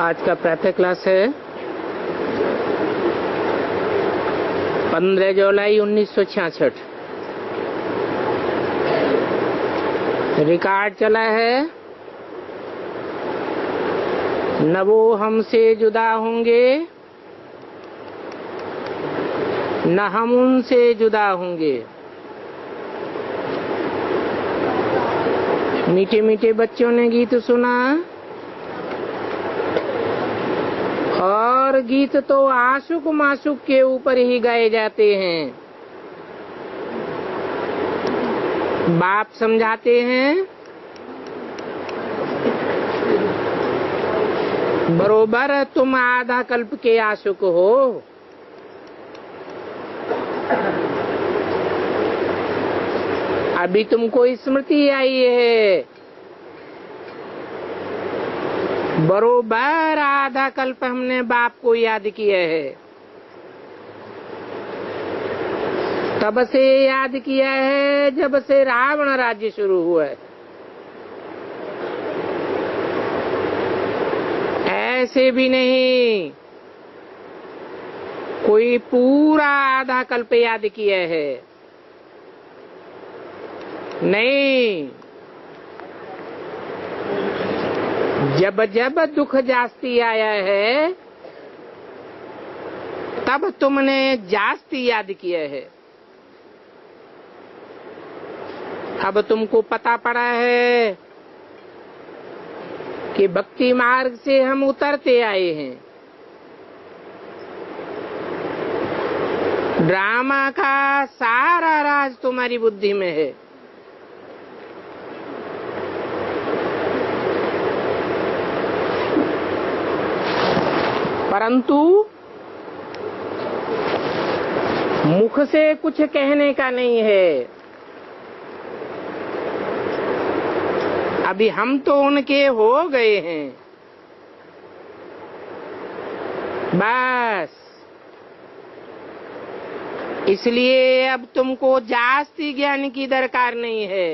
आज का प्रातः क्लास है 15 जुलाई 1966। रिकॉर्ड चला है न वो हमसे जुदा होंगे न हम उनसे जुदा होंगे। मीठे मीठे बच्चों ने गीत सुना और गीत तो आशुक माशुक के ऊपर ही गाए जाते हैं। बाप समझाते हैं बरोबर तुम आधा कल्प के आशुक हो। अभी तुमको स्मृति आई है, बरोबर आधा कल्प हमने बाप को याद किया है। तब से याद किया है जब से रावण राज्य शुरू हुआ है। ऐसे भी नहीं कोई पूरा आधा कल्प याद किया है, नहीं। जब जब दुख जास्ती आया है तब तुमने जास्ती याद किया है। अब तुमको पता पड़ा है कि भक्ति मार्ग से हम उतरते आए हैं। ड्रामा का सारा राज तुम्हारी बुद्धि में है। परंतु मुख से कुछ कहने का नहीं है। अभी हम तो उनके हो गए हैं, बस। इसलिए अब तुमको जास्ती ज्ञान की दरकार नहीं है।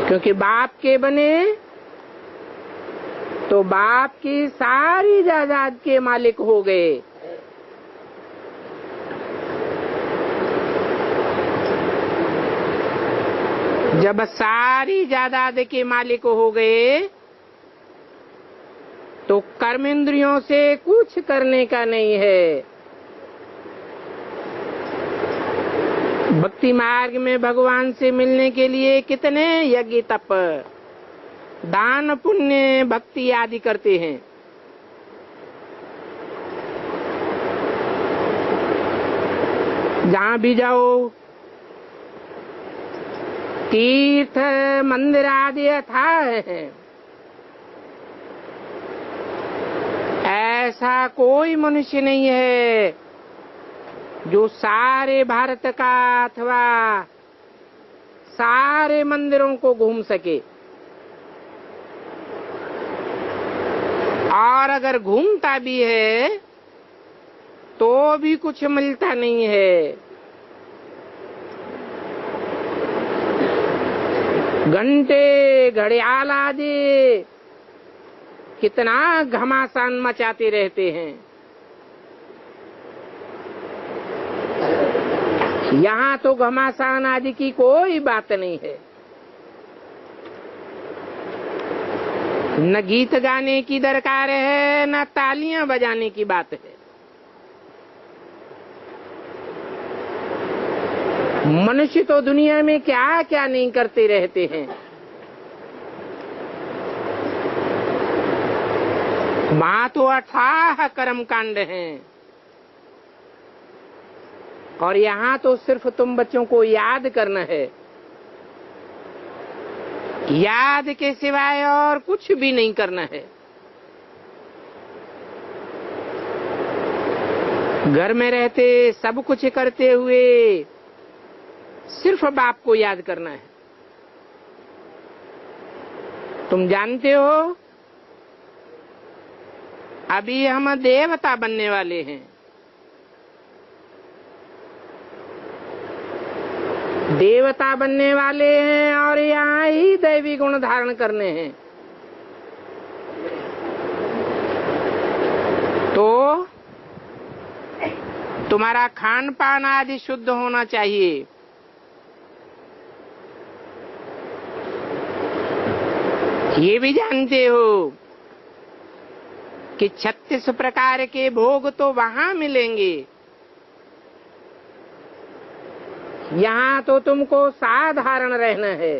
क्योंकि बाप के बने तो बाप की सारी जायदाद के मालिक हो गए। जब सारी जायदाद के मालिक हो गए तो कर्मेंद्रियों से कुछ करने का नहीं है। भक्ति मार्ग में भगवान से मिलने के लिए कितने यज्ञ तप दान पुण्य भक्ति आदि करते हैं। जहाँ भी जाओ तीर्थ मंदिर आदि अथाह हैं। ऐसा कोई मनुष्य नहीं है जो सारे भारत का अथवा सारे मंदिरों को घूम सके। और अगर घूमता भी है तो भी कुछ मिलता नहीं है। घंटे घड़ियाल आदि कितना घमासान मचाते रहते हैं। यहाँ तो घमासान आदि की कोई बात नहीं है। न गीत गाने की दरकार है न तालियां बजाने की बात है। मनुष्य तो दुनिया में क्या क्या नहीं करते रहते हैं। वहां तो अथाह कर्म कांड हैं और यहाँ तो सिर्फ तुम बच्चों को याद करना है। याद के सिवाय और कुछ भी नहीं करना है। घर में रहते सब कुछ करते हुए सिर्फ बाप को याद करना है। तुम जानते हो अभी हम देवता बनने वाले हैं। देवता बनने वाले हैं और यहाँ ही दैवी गुण धारण करने हैं। तो तुम्हारा खान पान आदि शुद्ध होना चाहिए। ये भी जानते हो कि 36 प्रकार के भोग तो वहां मिलेंगे, यहाँ तो तुमको साधारण रहना है।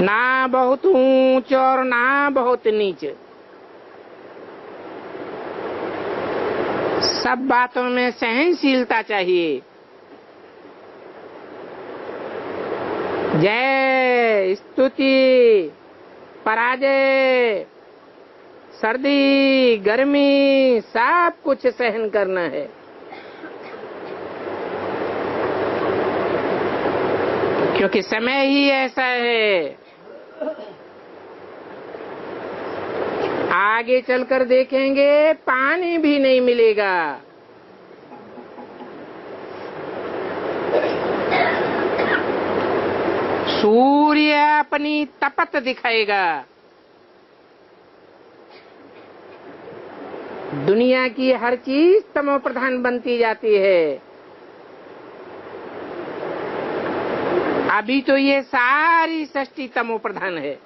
ना बहुत ऊंच और ना बहुत नीच, सब बातों में सहनशीलता चाहिए। जय, स्तुति, पराजय, सर्दी, गर्मी, सब कुछ सहन करना है। क्योंकि समय ही ऐसा है। आगे चलकर देखेंगे पानी भी नहीं मिलेगा। सूर्य अपनी तपत दिखाएगा। दुनिया की हर चीज तमो प्रधान बनती जाती है। अभी तो ये सारी सृष्टि तमो प्रधान है।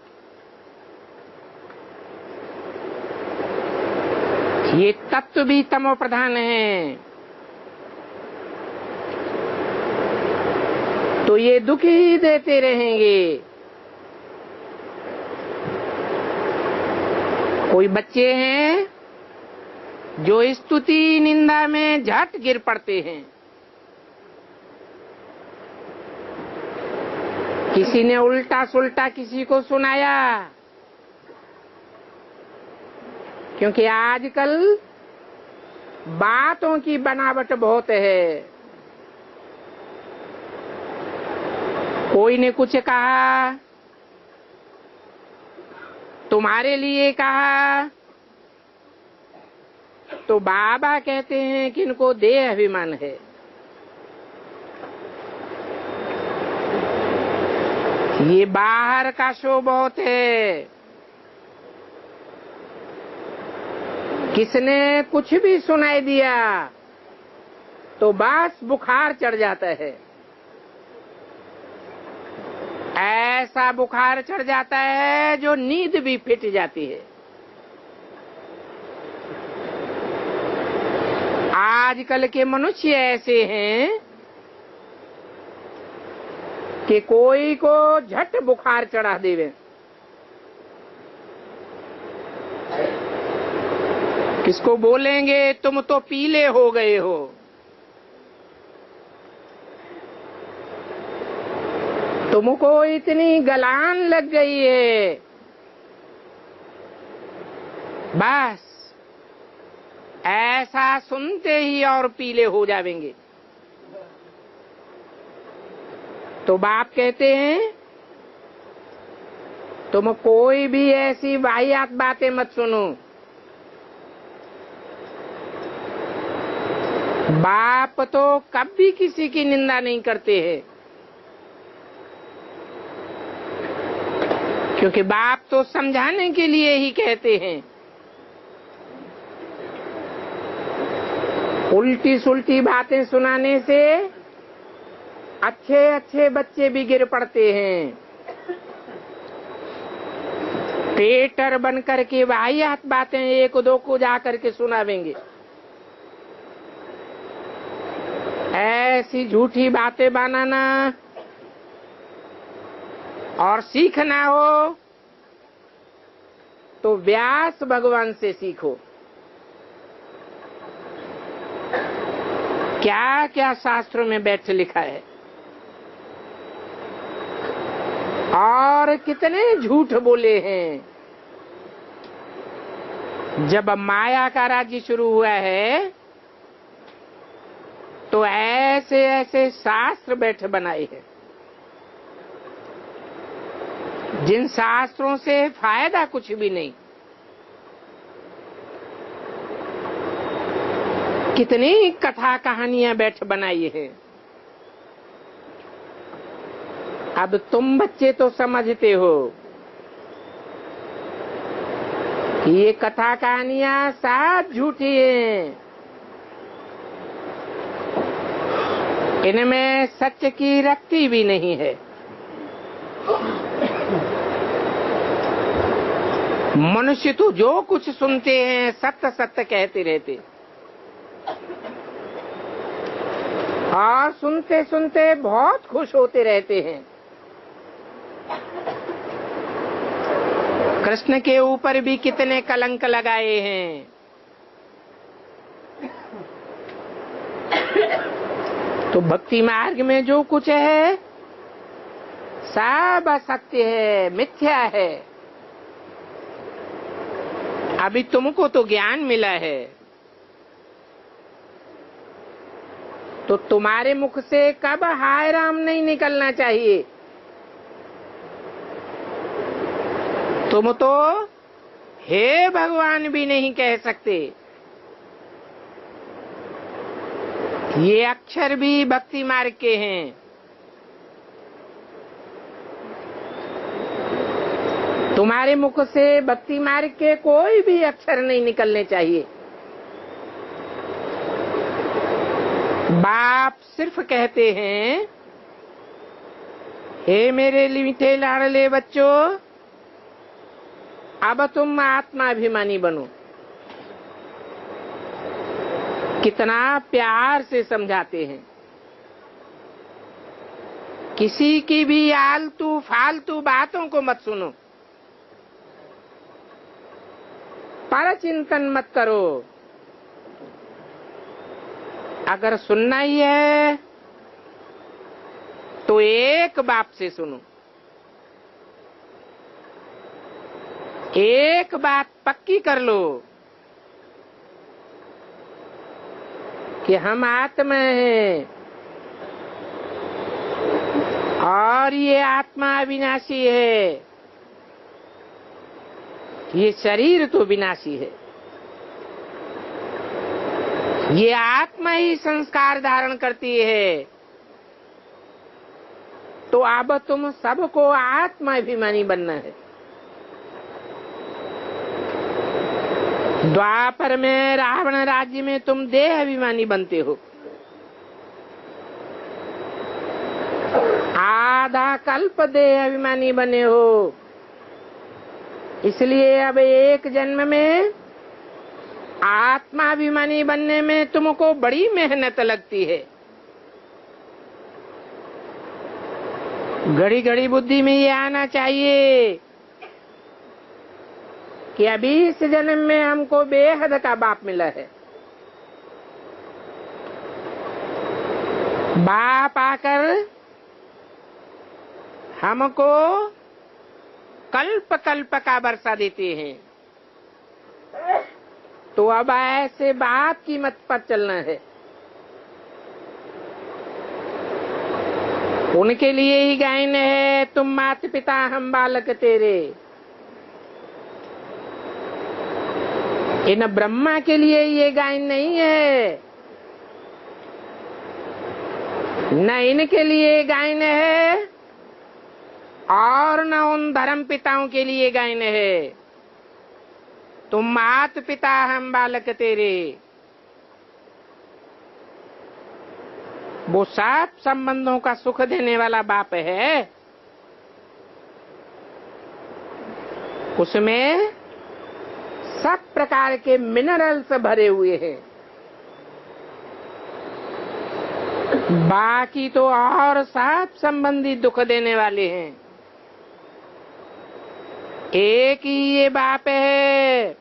ये तत्व भी तमो प्रधान है। तो ये दुख ही देते रहेंगे। कोई बच्चे हैं जो स्तुति निंदा में झट गिर पड़ते हैं। किसी ने उल्टा सुल्टा किसी को सुनाया, क्योंकि आजकल बातों की बनावट बहुत है। कोई ने कुछ कहा, तुम्हारे लिए कहा, तो बाबा कहते हैं कि इनको देह अभिमान है। ये बाहर का शो बहुत है। किसने कुछ भी सुनाई दिया तो बस बुखार चढ़ जाता है। ऐसा बुखार चढ़ जाता है जो नींद भी फिट जाती है। आजकल के मनुष्य ऐसे हैं कि कोई को झट बुखार चढ़ा देवे। किसको बोलेंगे तुम तो पीले हो गए हो। तुमको इतनी गलान लग गई है, बस ऐसा सुनते ही और पीले हो जाएंगे। तो बाप कहते हैं तुम कोई भी ऐसी वाहियात बातें मत सुनो। बाप तो कभी किसी की निंदा नहीं करते हैं, क्योंकि बाप तो समझाने के लिए ही कहते हैं। उल्टी सुल्टी बातें सुनाने से अच्छे अच्छे बच्चे भी गिर पड़ते हैं। पेटर बन करके वाहियात बातें एक दो को जा करके सुनावेंगे। ऐसी झूठी बातें बनाना और सीखना हो तो व्यास भगवान से सीखो। क्या क्या शास्त्रों में बैठ लिखा है और कितने झूठ बोले हैं। जब माया का राज्य शुरू हुआ है तो ऐसे ऐसे शास्त्र बैठ बनाए हैं जिन शास्त्रों से फायदा कुछ भी नहीं। कितनी कथा कहानियां बैठ बनाई है। अब तुम बच्चे तो समझते हो कि ये कथा कहानियां सब झूठी हैं, इनमें सच की रत्ती भी नहीं है। मनुष्य तो जो कुछ सुनते हैं सत्य सत्य कहते रहते, और सुनते सुनते बहुत खुश होते रहते हैं। कृष्ण के ऊपर भी कितने कलंक लगाए हैं। तो भक्ति मार्ग में जो कुछ है सब असत्य है, मिथ्या है। अभी तुमको तो ज्ञान मिला है, तो तुम्हारे मुख से कब हाय राम नहीं निकलना चाहिए। तुम तो हे भगवान भी नहीं कह सकते। ये अक्षर भी भक्ति मार्ग के हैं। तुम्हारे मुख से भक्ति मार्ग के कोई भी अक्षर नहीं निकलने चाहिए। बाप सिर्फ कहते हैं, हे मेरे मीठे लाडले बच्चों, अब तुम आत्माभिमानी बनो। कितना प्यार से समझाते हैं। किसी की भी आलतू फालतू बातों को मत सुनो, पर चिंतन मत करो। अगर सुनना ही है तो एक बाप से सुनो। एक बात पक्की कर लो कि हम आत्मा हैं और ये आत्मा अविनाशी है। ये शरीर तो विनाशी है। ये आत्मा ही संस्कार धारण करती है। तो अब तुम सबको आत्माभिमानी बनना है। द्वापर में रावण राज्य में तुम देह अभिमानी बनते हो। आधा कल्प देह अभिमानी बने हो। इसलिए अब एक जन्म में आत्माभिमानी बनने में तुमको बड़ी मेहनत लगती है। घड़ी घड़ी बुद्धि में ये आना चाहिए कि अभी इस जन्म में हमको बेहद का बाप मिला है। बाप आकर हमको कल्प कल्प का वर्षा देते हैं। तो अब ऐसे बाप की मत पर चलना है। उनके लिए ही गायन है, तुम माता पिता हम बालक तेरे। इन ब्रह्मा के लिए ये गायन नहीं है, न इनके लिए गायन है और न उन धर्म पिताओं के लिए गायन है। तुम मात पिता हम बालक तेरे। वो सब संबंधों का सुख देने वाला बाप है। उसमें सब प्रकार के मिनरल्स भरे हुए हैं। बाकी तो और सब संबंधी दुख देने वाले हैं। एक ही ये बाप है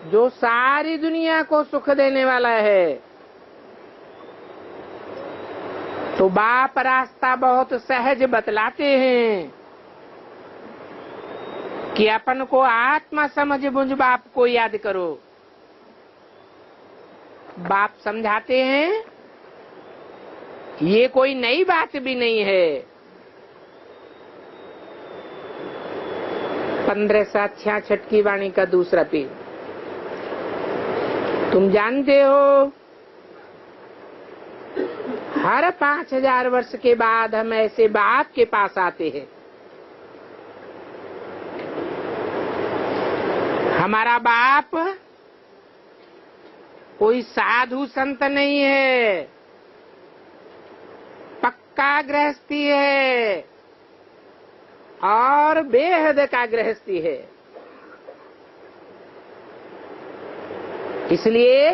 जो सारी दुनिया को सुख देने वाला है। तो बाप रास्ता बहुत सहज बतलाते हैं कि अपन को आत्मा समझ बुझ बाप को याद करो। बाप समझाते हैं ये कोई नई बात भी नहीं है। 1566 की वाणी का दूसरा पेज। तुम जानते हो, हर 5000 वर्ष के बाद हम ऐसे बाप के पास आते हैं। हमारा बाप कोई साधु संत नहीं है, पक्का गृहस्थी है और बेहद का गृहस्थी है। इसलिए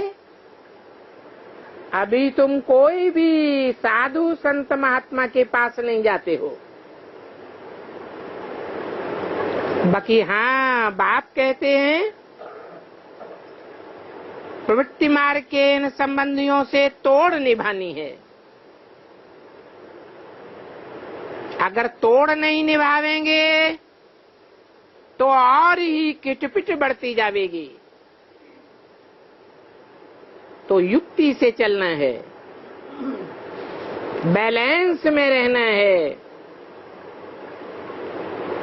अभी तुम कोई भी साधु संत महात्मा के पास नहीं जाते हो। बाकी हाँ, बाप कहते हैं प्रवृत्ति मार्ग के इन संबंधियों से तोड़ निभानी है। अगर तोड़ नहीं निभावेंगे तो और ही किटपिट बढ़ती जाएगी। तो युक्ति से चलना है, बैलेंस में रहना है,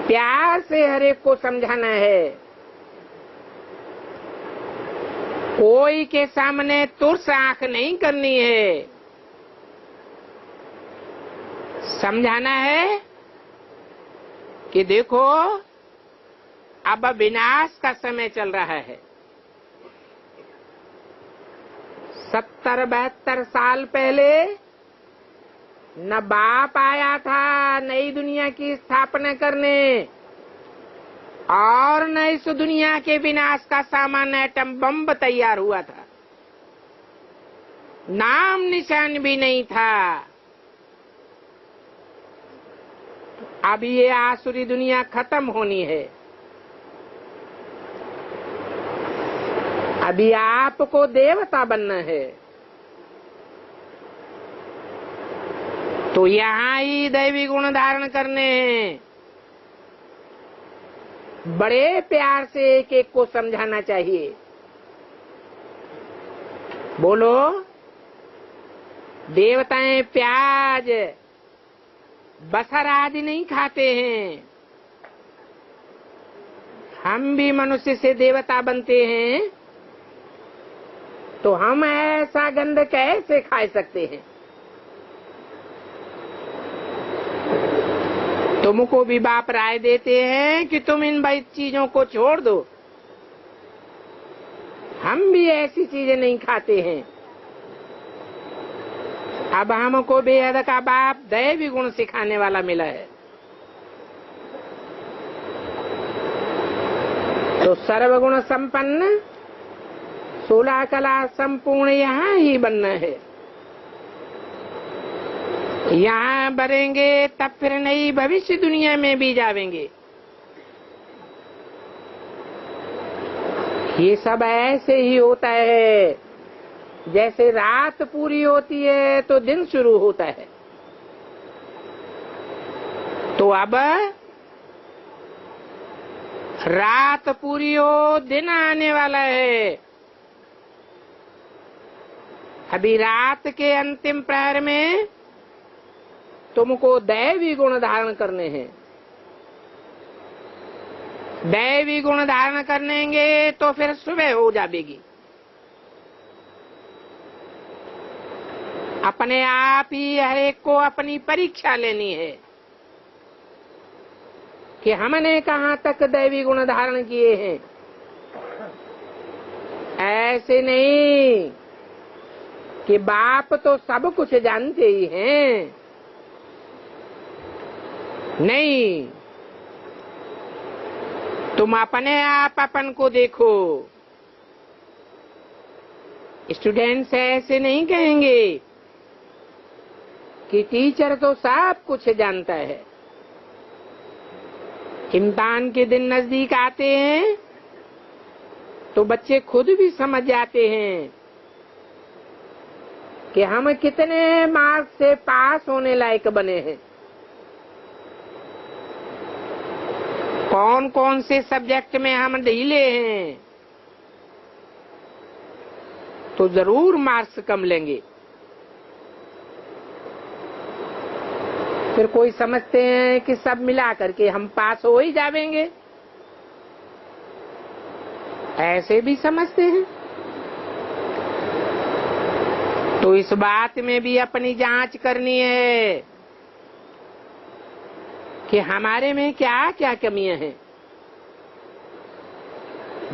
प्यार से हर एक को समझाना है। कोई के सामने तुर्स आंख नहीं करनी है, समझाना है कि देखो अब विनाश का समय चल रहा है। 70-72 साल पहले न बाप आया था नई दुनिया की स्थापना करने, और न इस दुनिया के विनाश का सामान एटम बम तैयार हुआ था। नाम निशान भी नहीं था। अब ये आसुरी दुनिया खत्म होनी है। अभी आपको देवता बनना है। तो यहाँ ही दैवी गुण धारण करने हैं। बड़े प्यार से एक एक को समझाना चाहिए। बोलो, देवताएं प्याज बसर आदि नहीं खाते हैं। हम भी मनुष्य से देवता बनते हैं, तो हम ऐसा गंध कैसे खा सकते हैं? तुमको भी बाप राय देते हैं कि तुम इन भाई चीजों को छोड़ दो। हम भी ऐसी चीजें नहीं खाते हैं। अब हमको बेहद का बाप दैवी गुण सिखाने वाला मिला है। तो सर्वगुण संपन्न 16 कला संपूर्ण यहाँ ही बनना है। यहाँ बढ़ेंगे तब फिर नई भविष्य दुनिया में भी जावेंगे। ये सब ऐसे ही होता है, जैसे रात पूरी होती है तो दिन शुरू होता है। तो अब रात पूरी हो, दिन आने वाला है। अभी रात के अंतिम प्रहर में तुमको दैवी गुण धारण करने हैं। दैवी गुण धारण करेंगे तो फिर सुबह हो जाएगी। अपने आप ही हर एक को अपनी परीक्षा लेनी है कि हमने कहाँ तक दैवी गुण धारण किए हैं। ऐसे नहीं कि बाप तो सब कुछ जानते ही हैं। नहीं, तुम अपने आप अपन को देखो। स्टूडेंट्स ऐसे नहीं कहेंगे कि टीचर तो सब कुछ जानता है। इम्तिहान के दिन नजदीक आते हैं तो बच्चे खुद भी समझ जाते हैं कि हम कितने मार्क्स से पास होने लायक बने हैं। कौन कौन से सब्जेक्ट में हम ढीले हैं तो जरूर मार्क्स कम लेंगे। फिर कोई समझते हैं कि सब मिला करके हम पास हो ही जाएंगे। ऐसे भी समझते हैं। तो इस बात में भी अपनी जांच करनी है कि हमारे में क्या क्या कमियां हैं।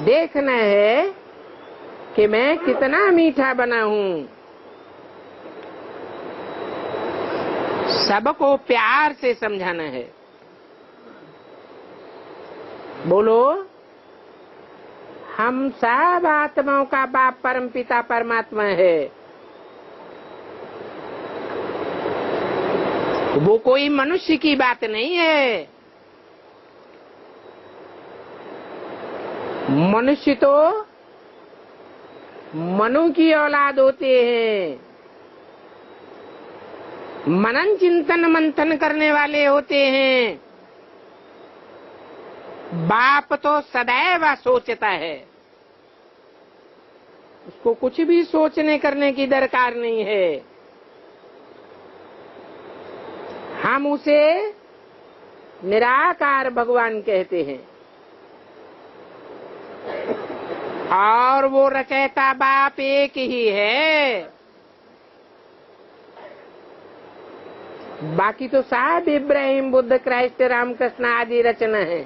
देखना है कि मैं कितना मीठा बना हूं। सबको प्यार से समझाना है। बोलो, हम सब आत्माओं का बाप परम पिता परमात्मा है। वो कोई मनुष्य की बात नहीं है। मनुष्य तो मनु की औलाद होते हैं, मनन चिंतन मंथन करने वाले होते हैं। बाप तो सदैव सोचता है, उसको कुछ भी सोचने करने की दरकार नहीं है। हम उसे निराकार भगवान कहते हैं और वो रचयिता बाप एक ही है। बाकी तो सब इब्राहिम, बुद्ध, क्राइस्ट, रामकृष्ण आदि रचना है।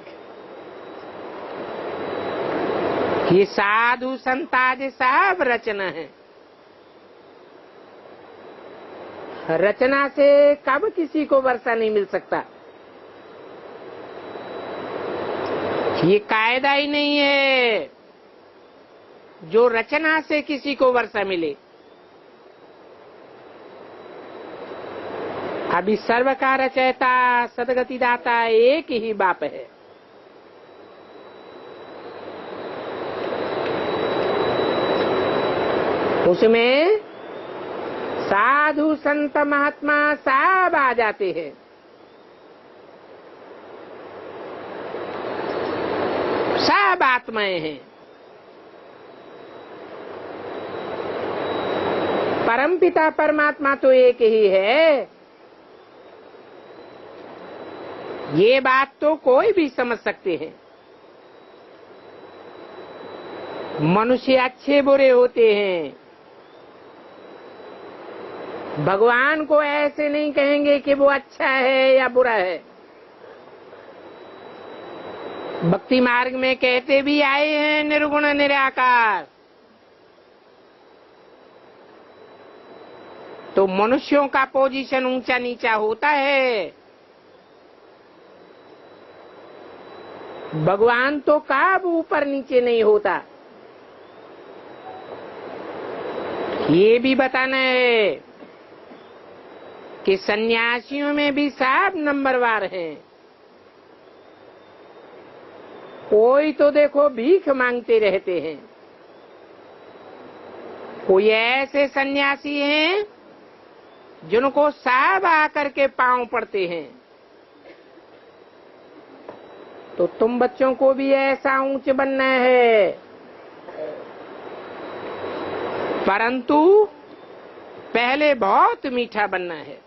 ये साधु संत आदि सब रचना है। रचना से कब किसी को वर्षा नहीं मिल सकता, ये कायदा ही नहीं है जो रचना से किसी को वर्षा मिले। अभी सर्व का रचयिता सदगति दाता एक ही बाप है। उसमें साधु संत महात्मा सब आ जाते हैं। सब आत्माएं हैं। परमपिता परमात्मा तो एक ही है। ये बात तो कोई भी समझ सकते हैं। मनुष्य अच्छे बुरे होते हैं। भगवान को ऐसे नहीं कहेंगे कि वो अच्छा है या बुरा है। भक्ति मार्ग में कहते भी आए हैं निर्गुण निराकार। तो मनुष्यों का पोजीशन ऊंचा नीचा होता है। भगवान तो कब ऊपर नीचे नहीं होता। ये भी बताना है कि सन्यासियों में भी सब नंबरवार हैं। कोई तो देखो भीख मांगते रहते हैं, कोई ऐसे सन्यासी हैं जिनको सब आकर के पांव पड़ते हैं। तो तुम बच्चों को भी ऐसा ऊंच बनना है, परंतु पहले बहुत मीठा बनना है।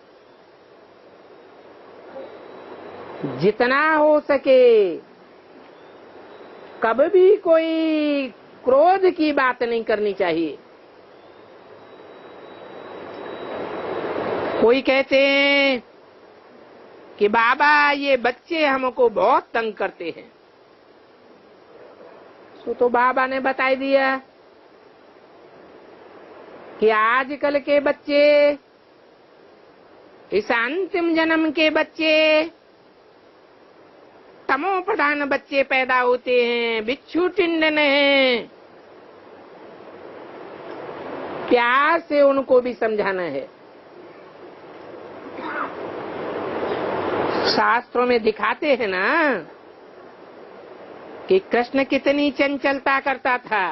जितना हो सके कभी भी कोई क्रोध की बात नहीं करनी चाहिए। कोई कहते हैं कि बाबा ये बच्चे हमको बहुत तंग करते हैं। तो बाबा ने बता दिया कि आजकल के बच्चे, इस अंतिम जन्म के बच्चे तमो प्रधान बच्चे पैदा होते हैं, बिच्छू टिंडन हैं। प्यार से उनको भी समझाना है। शास्त्रों में दिखाते हैं ना कि कृष्ण कितनी चंचलता करता था,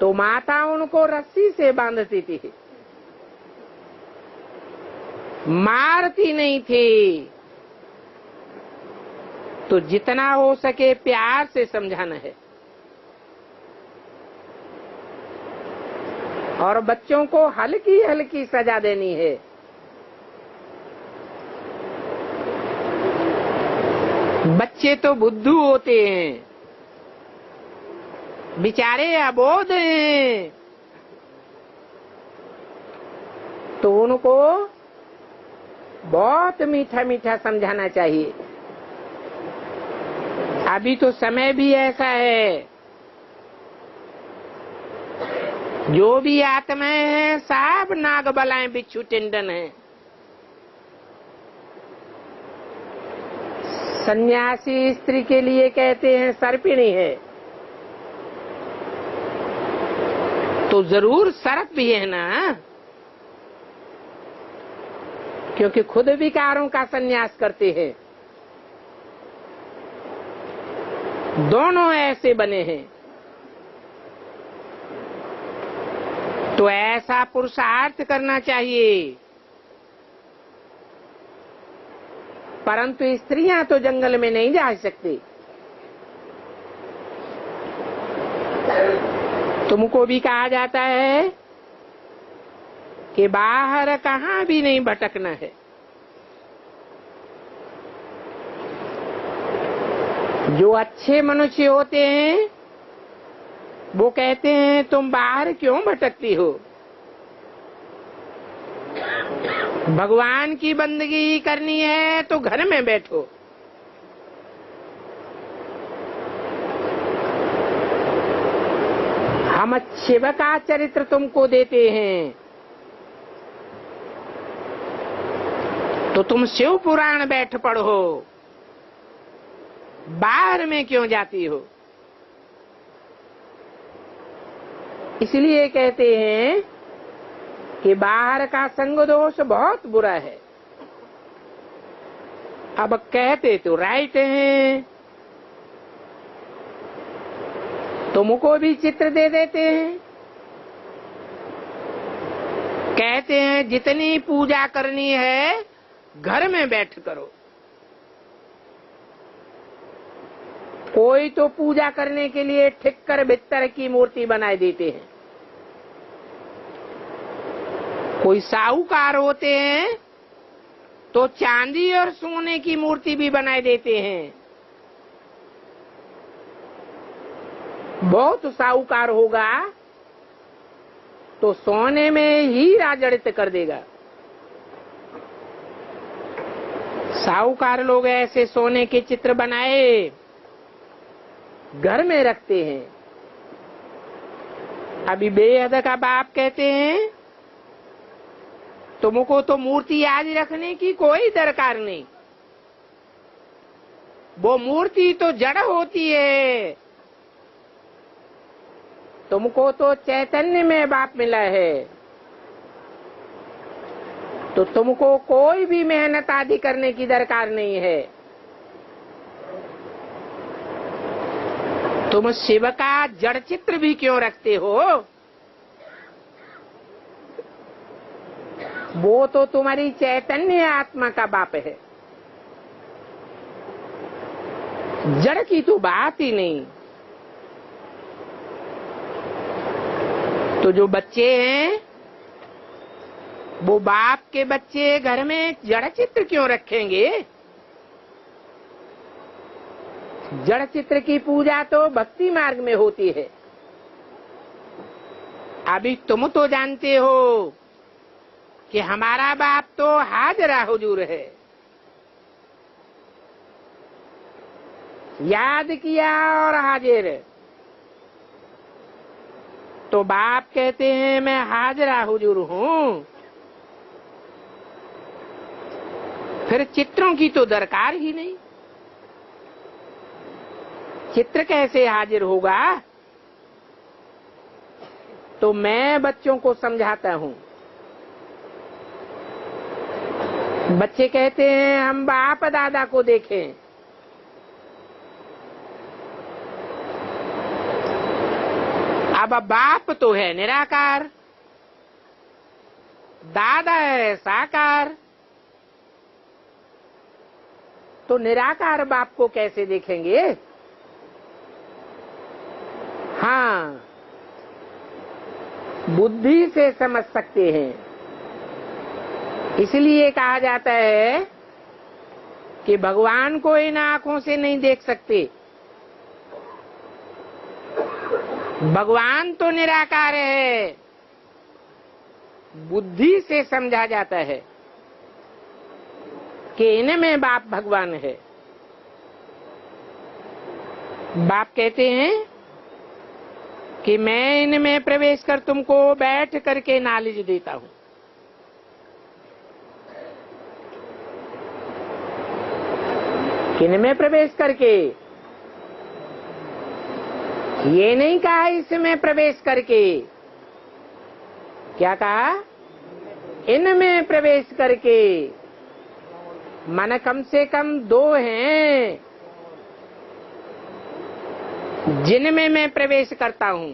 तो माता उनको रस्सी से बांधती थी, मारती नहीं थी। तो जितना हो सके प्यार से समझाना है। और बच्चों को हल्की हल्की सजा देनी है। बच्चे तो बुद्धू होते हैं, बेचारे अबोध हैं, तो उनको बहुत मीठा मीठा समझाना चाहिए। अभी तो समय भी ऐसा है, जो भी आत्माएं हैं सब नाग बलाएं बिच्छू टिंडन है। सन्यासी स्त्री के लिए कहते हैं सर्पिणी है, तो जरूर सर्प भी है ना, क्योंकि खुद विकारों का संन्यास करते हैं। दोनों ऐसे बने हैं। तो ऐसा पुरुषार्थ करना चाहिए। परंतु स्त्रियां तो जंगल में नहीं जा सकती। तुमको भी कहा जाता है कि बाहर कहीं भी नहीं भटकना है। जो अच्छे मनुष्य होते हैं वो कहते हैं तुम बाहर क्यों भटकती हो, भगवान की बंदगी करनी है तो घर में बैठो। हम शिव का चरित्र तुमको देते हैं तो तुम शिव पुराण बैठ पढ़ो, बाहर में क्यों जाती हो। इसलिए कहते हैं कि बाहर का संग दोष बहुत बुरा है। अब कहते तो राइट हैं, तुमको भी चित्र दे देते हैं। कहते हैं जितनी पूजा करनी है घर में बैठ करो। कोई तो पूजा करने के लिए ठिक्कर बित्तर की मूर्ति बनाए देते हैं। कोई साहूकार होते हैं तो चांदी और सोने की मूर्ति भी बनाए देते हैं। बहुत साहूकार होगा तो सोने में हीरा जड़ित कर देगा। साहूकार लोग ऐसे सोने के चित्र बनाए घर में रखते हैं। अभी बेहद का बाप कहते हैं तुमको तो मूर्ति आज रखने की कोई दरकार नहीं, वो मूर्ति तो जड़ होती है। तुमको तो चैतन्य में बाप मिला है, तो तुमको कोई भी मेहनत आदि करने की दरकार नहीं है। तुम शिव का जड़ चित्र भी क्यों रखते हो, वो तो तुम्हारी चैतन्य आत्मा का बाप है। जड़ की तो बात ही नहीं। तो जो बच्चे हैं वो बाप के बच्चे घर में जड़ चित्र क्यों रखेंगे। जड़ चित्र की पूजा तो भक्ति मार्ग में होती है। अभी तुम तो जानते हो कि हमारा बाप तो हाजरा हुजूर है। याद किया और हाजिर। तो बाप कहते हैं मैं हाजरा हुजूर हूँ, फिर चित्रों की तो दरकार ही नहीं। चित्र कैसे हाजिर होगा। तो मैं बच्चों को समझाता हूँ। बच्चे कहते हैं हम बाप दादा को देखें। अब बाप तो है निराकार, दादा है साकार, तो निराकार बाप को कैसे देखेंगे। हाँ, बुद्धि से समझ सकते हैं। इसलिए कहा जाता है कि भगवान को इन आंखों से नहीं देख सकते। भगवान तो निराकार है, बुद्धि से समझा जाता है कि इनमें बाप भगवान है। बाप कहते हैं कि मैं इनमें प्रवेश कर तुमको बैठ करके नॉलेज देता हूं। इनमें प्रवेश करके, ये नहीं कहा इसमें प्रवेश करके, क्या कहा? इनमें प्रवेश करके। मन कम से कम दो हैं जिनमें मैं प्रवेश करता हूं।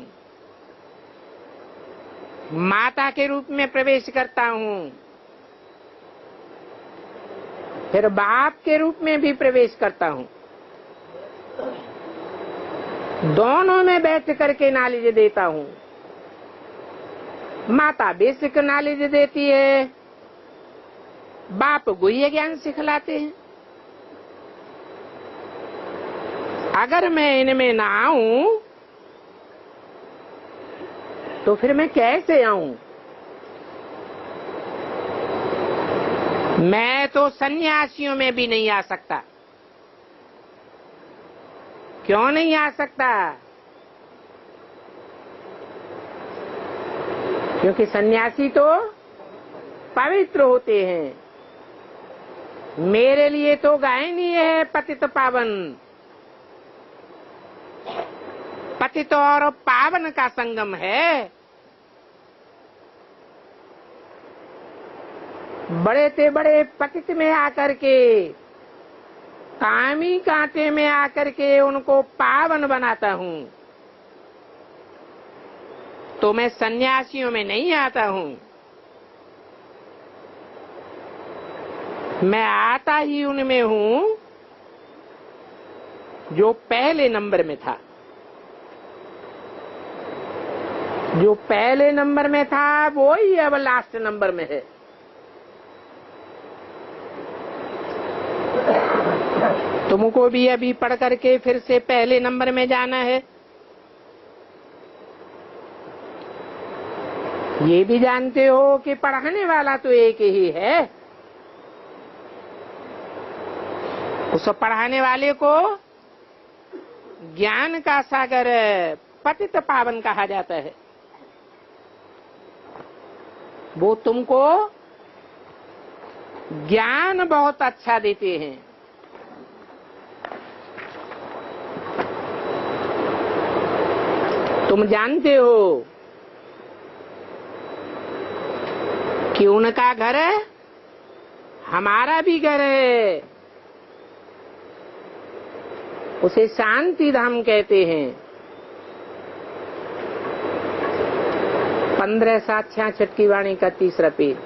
माता के रूप में प्रवेश करता हूं, फिर बाप के रूप में भी प्रवेश करता हूं। दोनों में बैठ करके नॉलेज देता हूं। माता बेसिक नॉलेज देती है, बाप गुह्य ज्ञान सिखलाते हैं। अगर मैं इनमें ना आऊं तो फिर मैं कैसे आऊं? मैं तो सन्यासियों में भी नहीं आ सकता। क्यों नहीं आ सकता? क्योंकि सन्यासी तो पवित्र होते हैं। मेरे लिए तो गायन ही है पतित पावन। पतित और पावन का संगम है। बड़े से बड़े पतित में आकर के, कामी कांटे में आकर के उनको पावन बनाता हूं। तो मैं सन्यासियों में नहीं आता हूं। मैं आता ही उनमें हूं जो पहले नंबर में था। जो पहले नंबर में था वो ही अब लास्ट नंबर में है। तुमको भी अभी पढ़ करके फिर से पहले नंबर में जाना है। ये भी जानते हो कि पढ़ाने वाला तो एक ही है। उस पढ़ाने वाले को ज्ञान का सागर पतित पावन कहा जाता है। वो तुमको ज्ञान बहुत अच्छा देते हैं। तुम जानते हो कि उनका घर है, हमारा भी घर है। उसे शांति धाम कहते हैं। 15/7/66 की वाणी का 3रा पेज,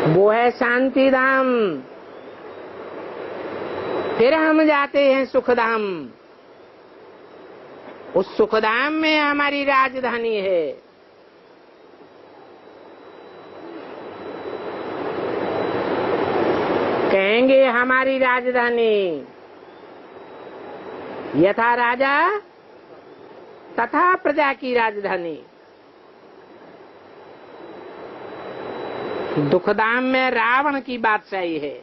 वो है शांति धाम। फिर हम जाते हैं सुखधाम। उस सुखधाम में हमारी राजधानी है। कहेंगे हमारी राजधानी, यथा राजा तथा प्रजा की राजधानी। दुखधाम में रावण की बादशाही है।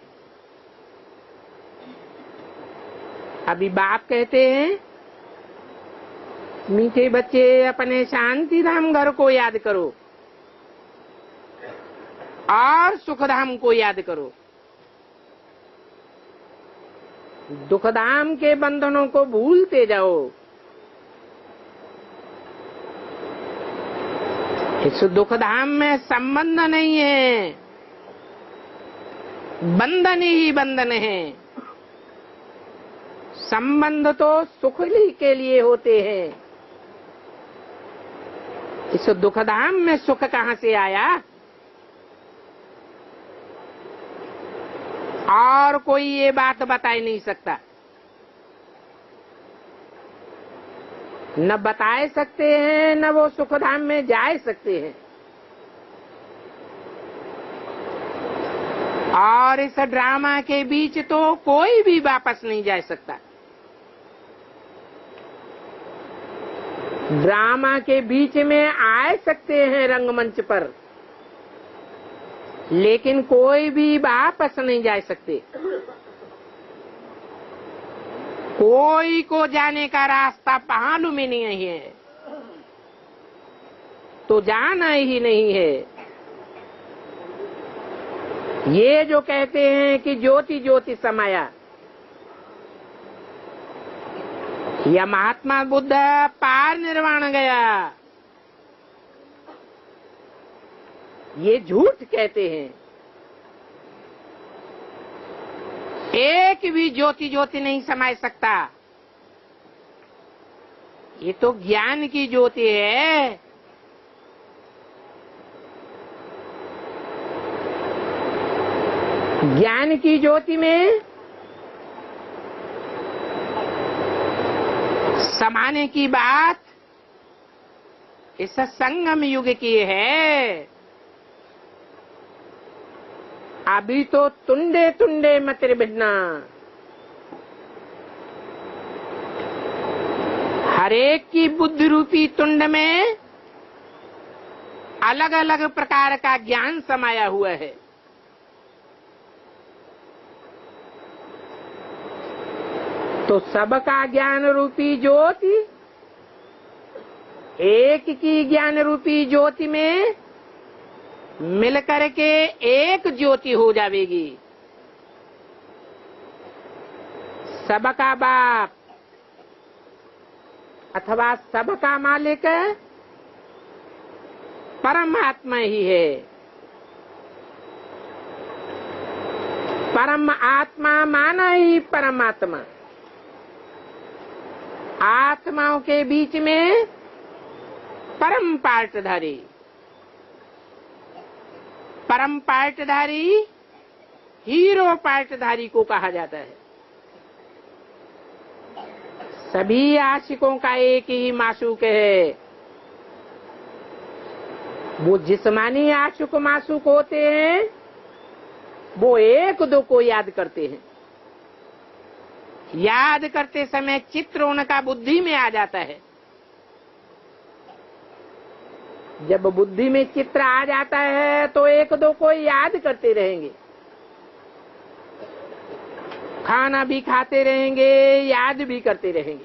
अभी बाप कहते हैं, मीठे बच्चे अपने शांति धाम घर को याद करो और सुखधाम को याद करो। दुखधाम के बंधनों को भूलते जाओ। इस दुखधाम में संबंध नहीं है, बंधन ही बंधन है। संबंध तो सुख के लिए होते हैं। इस दुखधाम में सुख कहां से आया? और कोई ये बात बता ही नहीं सकता। न बताए सकते हैं, न वो सुखधाम में जा सकते हैं। और इस ड्रामा के बीच तो कोई भी वापस नहीं जा सकता। ड्रामा के बीच में आ सकते हैं रंगमंच पर, लेकिन कोई भी वापस नहीं जा सकते। कोई को जाने का रास्ता मालूम ही नहीं है, तो जाना ही नहीं है। ये जो कहते हैं कि ज्योति ज्योति समाया, यह महात्मा बुद्ध पार निर्वाण गया, ये झूठ कहते हैं। एक भी ज्योति ज्योति नहीं समा सकता। ये तो ज्ञान की ज्योति है। ज्ञान की ज्योति में समाने की बात इस संगम युग की है। अभी तो तुंडे तुंडे मतिर भिन्ना, हरेक की बुद्धि रूपी तुंड में अलग अलग प्रकार का ज्ञान समाया हुआ है। तो सबका ज्ञान रूपी ज्योति एक की ज्ञान रूपी ज्योति में मिलकर के एक ज्योति हो जाएगी। सबका बाप अथवा सबका मालिक परमात्मा ही है। परम आत्मा माना ही परमात्मा। आत्माओं के बीच में परम पार्टधारी, परम पार्टधारी हीरो पार्टधारी को कहा जाता है। सभी आशिकों का एक ही माशूक है। वो जिस्मानी आशिक माशूक होते हैं, वो एक दो को याद करते हैं। याद करते समय चित्र उनका बुद्धि में आ जाता है। जब बुद्धि में चित्र आ जाता है तो एक दो को याद करते रहेंगे, खाना भी खाते रहेंगे, याद भी करते रहेंगे।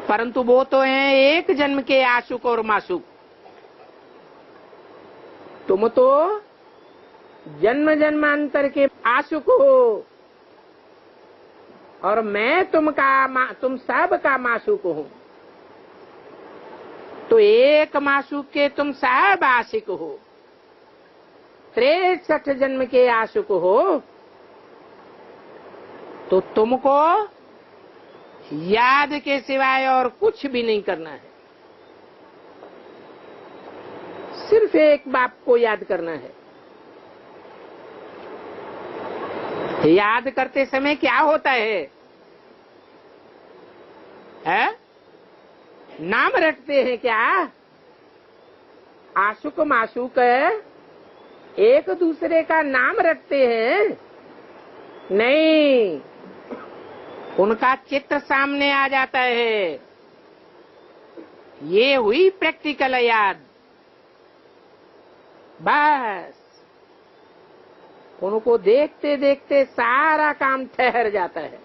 परंतु वो तो हैं एक जन्म के आशुक और माशुक। तुम तो जन्म जन्मांतर के आशुक हो और मैं तुम सब का माशुक हूँ। तो एक माशुक के तुम सब आशिक हो, 63 जन्म के आशिक हो। तो तुमको याद के सिवाय और कुछ भी नहीं करना है। सिर्फ एक बाप को याद करना है। याद करते समय क्या होता है? नाम रटते हैं क्या? आशुक माशुक एक दूसरे का नाम रटते हैं? नहीं, उनका चित्र सामने आ जाता है। ये हुई प्रैक्टिकल याद। बस उनको देखते देखते सारा काम ठहर जाता है।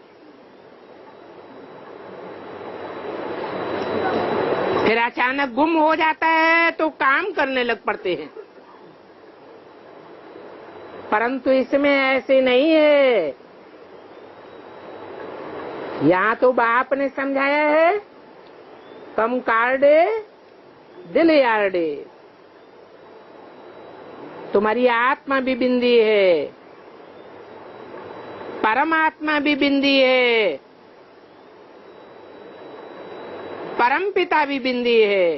फिर अचानक गुम हो जाता है तो काम करने लग पड़ते हैं। परंतु इसमें ऐसे नहीं है। यहाँ तो बाप ने समझाया है, कम कार्डे दिल यार्डे। तुम्हारी आत्मा भी बिंदी है, परमात्मा भी बिंदी है, परम पिता भी बिंदी है।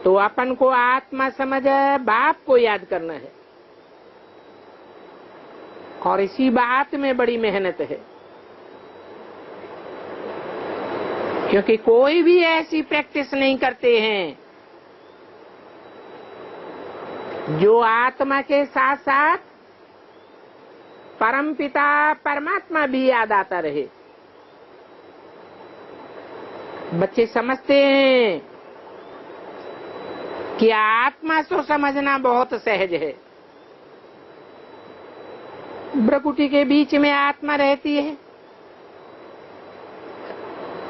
तो अपन को आत्मा समझ बाप को याद करना है। और इसी बात में बड़ी मेहनत है, क्योंकि कोई भी ऐसी प्रैक्टिस नहीं करते हैं जो आत्मा के साथ साथ परम पिता परमात्मा भी याद आता रहे। बच्चे समझते हैं कि आत्मा को समझना बहुत सहज है। भ्रकुटी के बीच में आत्मा रहती है,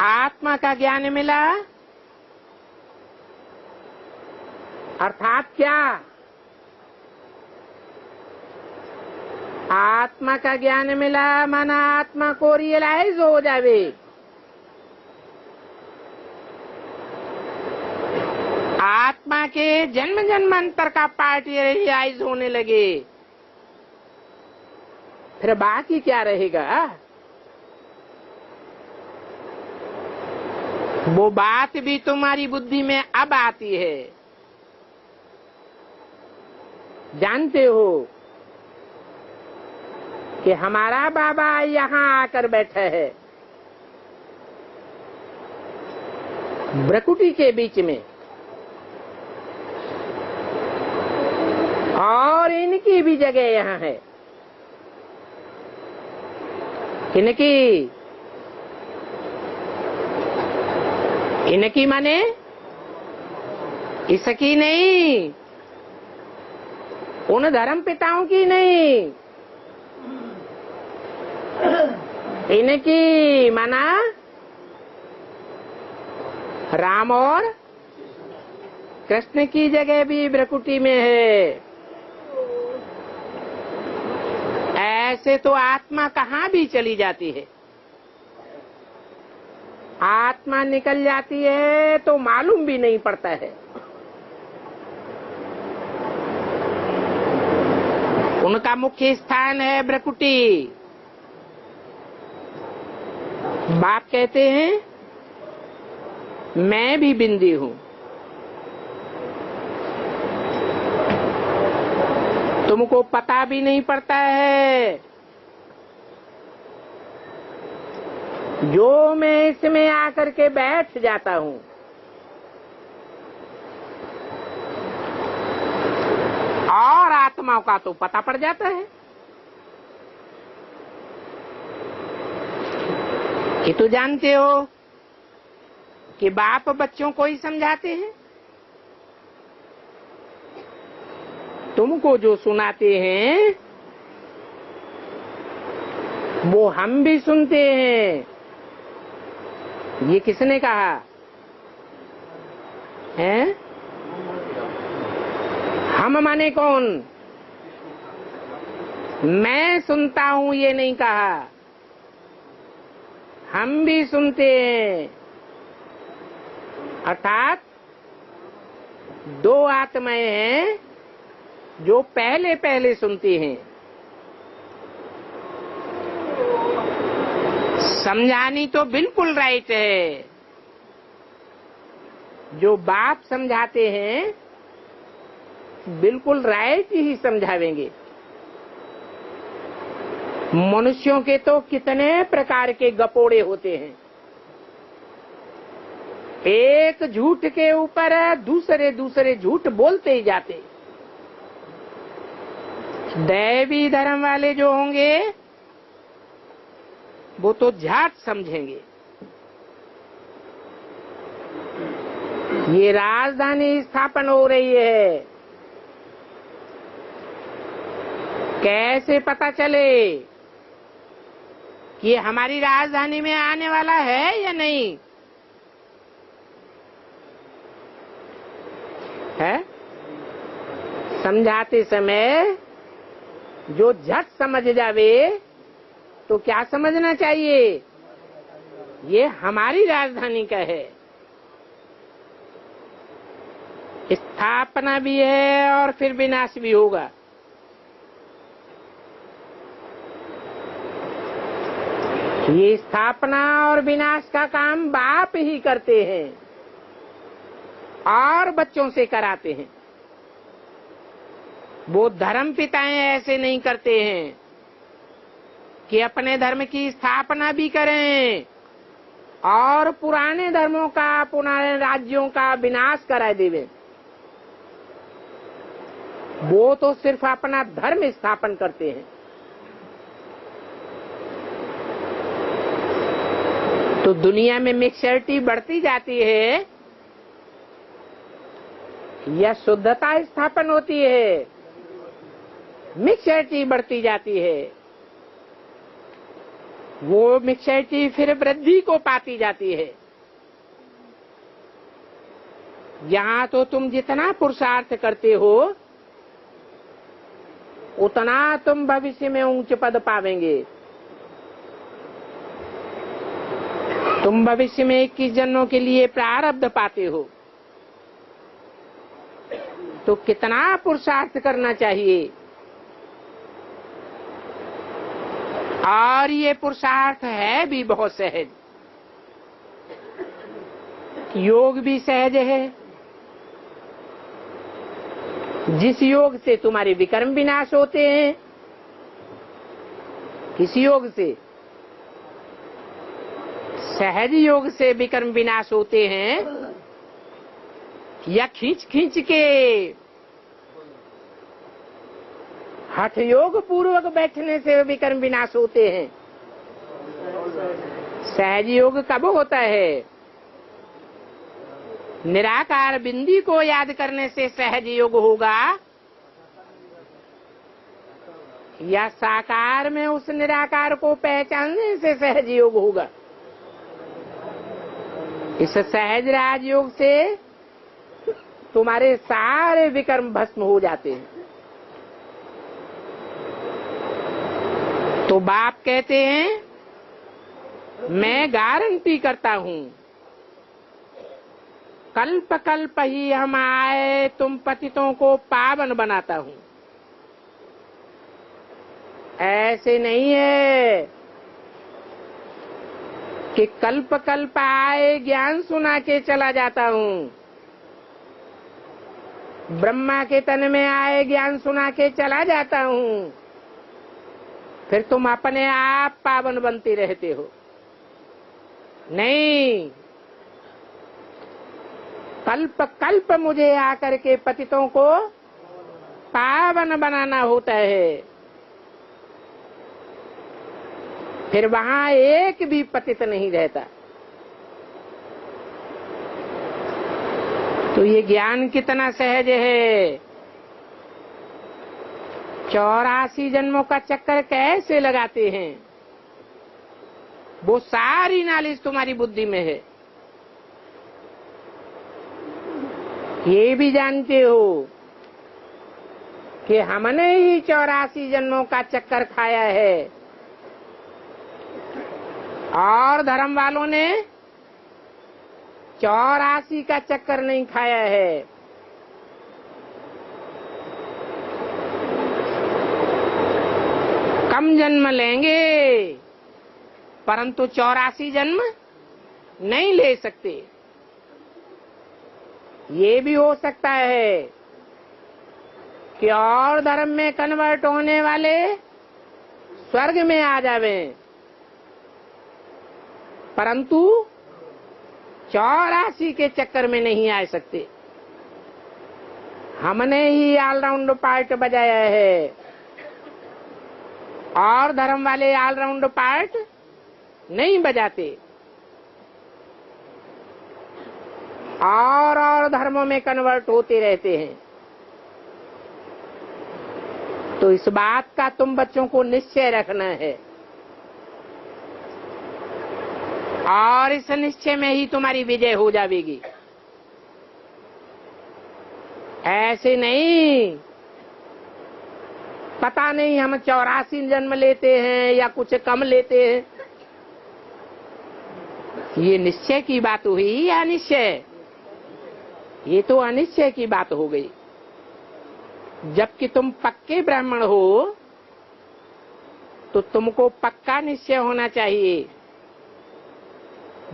आत्मा का ज्ञान मिला अर्थात क्या? आत्मा का ज्ञान मिला माना आत्मा को रियलाइज हो जावे। आत्मा के जन्म जन्मांतर का पार्ट रियलाइज होने लगे, फिर बाकी क्या रहेगा? वो बात भी तुम्हारी बुद्धि में अब आती है। जानते हो कि हमारा बाबा यहाँ आकर बैठा है भ्रकुटी के बीच में, और इनकी भी जगह यहाँ है। इनकी माने इसकी नहीं, उन धर्म पिताओं की नहीं, इनकी माना राम और कृष्ण की जगह भी भ्रकुटी में है। ऐसे तो आत्मा कहाँ भी चली जाती है, आत्मा निकल जाती है तो मालूम भी नहीं पड़ता है। उनका मुख्य स्थान है भ्रकुटी। बाप कहते हैं मैं भी बिंदी हूँ, तुमको पता भी नहीं पड़ता है। जो मैं इसमें आकर के बैठ जाता हूँ, और आत्माओं का तो पता पड़ जाता है। ये तो जानते हो कि बाप बच्चों को ही समझाते हैं। तुमको जो सुनाते हैं वो हम भी सुनते हैं। ये किसने कहा है? हम माने कौन? मैं सुनता हूं ये नहीं कहा, हम भी सुनते हैं। अर्थात दो आत्माएं हैं जो पहले पहले सुनती हैं। समझानी तो बिल्कुल राइट है। जो बाप समझाते हैं बिल्कुल राइट ही समझावेंगे। मनुष्यों के तो कितने प्रकार के गपोड़े होते हैं, एक झूठ के ऊपर दूसरे झूठ बोलते ही जाते। दैवी धर्म वाले जो होंगे वो तो झट समझेंगे। ये राजधानी स्थापन हो रही है, कैसे पता चले कि ये हमारी राजधानी में आने वाला है या नहीं है? समझाते समय जो झट समझ जावे तो क्या समझना चाहिए? ये हमारी राजधानी का है, स्थापना भी है और फिर विनाश भी होगा। ये स्थापना और विनाश का काम बाप ही करते हैं और बच्चों से कराते हैं। वो धर्म पिताएं ऐसे नहीं करते हैं कि अपने धर्म की स्थापना भी करें और पुराने धर्मों का, पुराने राज्यों का विनाश करा देवे। वो तो सिर्फ अपना धर्म स्थापन करते हैं। तो दुनिया में मिक्सचरिटी बढ़ती जाती है या शुद्धता स्थापन होती है? मिक्सचरिटी बढ़ती जाती है। वो मिक्सचरिटी फिर वृद्धि को पाती जाती है। यहाँ तो तुम जितना पुरुषार्थ करते हो उतना तुम भविष्य में ऊंच पद पावेंगे। तुम भविष्य में 21 जन्मों के लिए प्रारब्ध पाते हो, तो कितना पुरुषार्थ करना चाहिए। और ये पुरुषार्थ है भी बहुत सहज। योग भी सहज है, जिस योग से तुम्हारे विकर्म विनाश होते हैं। किस योग से? सहज योग से विकर्म विनाश होते हैं या खींच खींच के हठ योग पूर्वक बैठने से विकर्म विनाश होते हैं? सहज योग कब होता है? निराकार बिंदी को याद करने से सहज योग होगा या साकार में उस निराकार को पहचानने से सहज योग होगा? इस सहज राजयोग से तुम्हारे सारे विकर्म भस्म हो जाते हैं। तो बाप कहते हैं मैं गारंटी करता हूं, कल्प कल्प ही हम आए तुम पतितों को पावन बनाता हूं। ऐसे नहीं है कि कल्प कल्प आए ज्ञान सुना के चला जाता हूं, ब्रह्मा के तन में आए ज्ञान सुना के चला जाता हूं, फिर तुम अपने आप पावन बनते रहते हो। नहीं, कल्प कल्प मुझे आकर के पतितों को पावन बनाना होता है। फिर वहां एक भी पतित नहीं रहता। तो ये ज्ञान कितना सहज है। 84 जन्मों का चक्कर कैसे लगाते हैं, वो सारी नॉलेज तुम्हारी बुद्धि में है। ये भी जानते हो कि हमने ही 84 जन्मों का चक्कर खाया है और धर्म वालों ने 84 का चक्कर नहीं खाया है। कम जन्म लेंगे परंतु 84 जन्म नहीं ले सकते। ये भी हो सकता है कि और धर्म में कन्वर्ट होने वाले स्वर्ग में आ जावें, परंतु 84 के चक्कर में नहीं आ सकते। हमने ही ऑलराउंड पार्ट बजाया है और धर्म वाले ऑलराउंड पार्ट नहीं बजाते और धर्मों में कन्वर्ट होते रहते हैं। तो इस बात का तुम बच्चों को निश्चय रखना है और इस निश्चय में ही तुम्हारी विजय हो जाएगी। ऐसे नहीं पता नहीं हम 84 जन्म लेते हैं या कुछ कम लेते हैं। ये निश्चय की बात हुई या अनिश्चय? ये तो अनिश्चय की बात हो गई। जबकि तुम पक्के ब्राह्मण हो तो तुमको पक्का निश्चय होना चाहिए,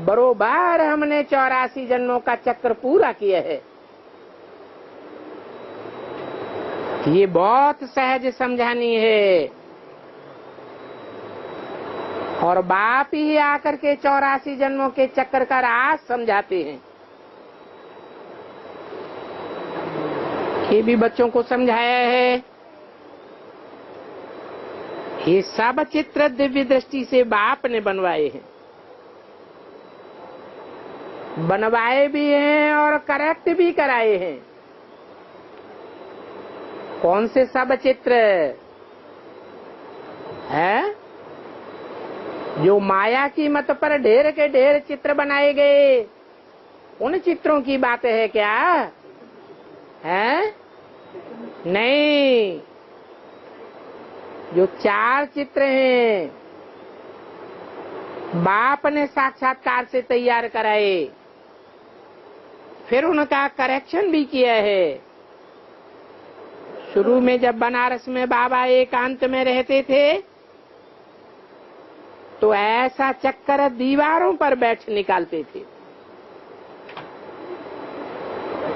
बरोबर हमने 84 जन्मों का चक्र पूरा किया है। ये बहुत सहज समझानी है और बाप ही आकर के 84 जन्मों के चक्कर का राज समझाते हैं। ये भी बच्चों को समझाया है। ये सब चित्र दिव्य दृष्टि से बाप ने बनवाए हैं। बनवाए भी हैं और करेक्ट भी कराए हैं। कौन से सब चित्र है? जो माया की मत पर ढेर के ढेर चित्र बनाए गए, उन चित्रों की बात है क्या? है नहीं। जो 4 चित्र हैं, बाप ने साक्षात्कार से तैयार कराए, फिर उनका करेक्शन भी किया है। शुरू में जब बनारस में बाबा एकांत में रहते थे तो ऐसा चक्कर दीवारों पर बैठ निकालते थे,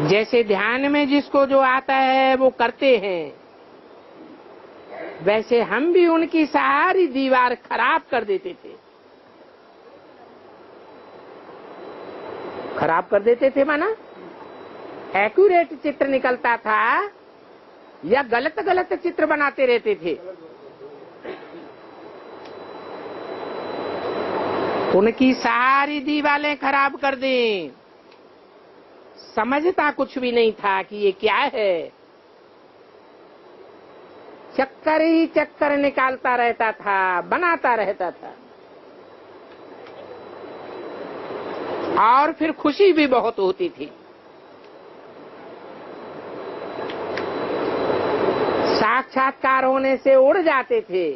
जैसे ध्यान में जिसको जो आता है वो करते हैं, वैसे हम भी उनकी सारी दीवार खराब कर देते थे। खराब कर देते थे माना एक्यूरेट चित्र निकलता था या गलत गलत चित्र बनाते रहते थे। उनकी सारी दीवारें खराब कर दी। समझता कुछ भी नहीं था कि ये क्या है। चक्कर ही चक्कर निकालता रहता था, बनाता रहता था, और फिर खुशी भी बहुत होती थी। साक्षात्कार होने से उड़ जाते थे।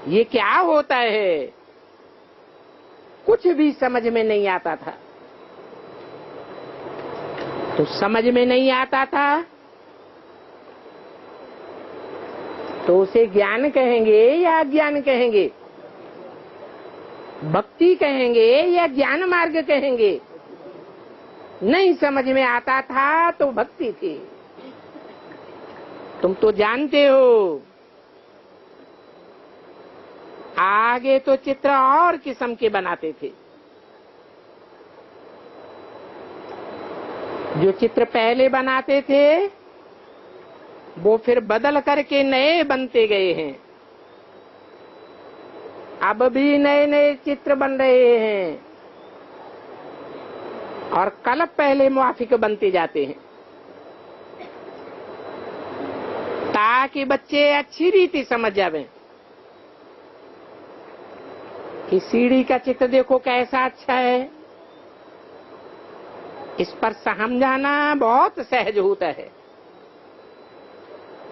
ये क्या होता है, कुछ भी समझ में नहीं आता था। तो समझ में नहीं आता था तो उसे ज्ञान कहेंगे या अज्ञान कहेंगे? भक्ति कहेंगे या ज्ञान मार्ग कहेंगे? नहीं समझ में आता था तो भक्ति थी। तुम तो जानते हो। आगे तो चित्र और किस्म के बनाते थे। जो चित्र पहले बनाते थे वो फिर बदल करके नए बनते गए हैं। अब भी नए नए चित्र बन रहे हैं और कल पहले मुआफिक बनते जाते हैं, ताकि बच्चे अच्छी रीति समझ जावें कि सीढ़ी का चित्र देखो कैसा अच्छा है। इस पर समझाना बहुत सहज होता है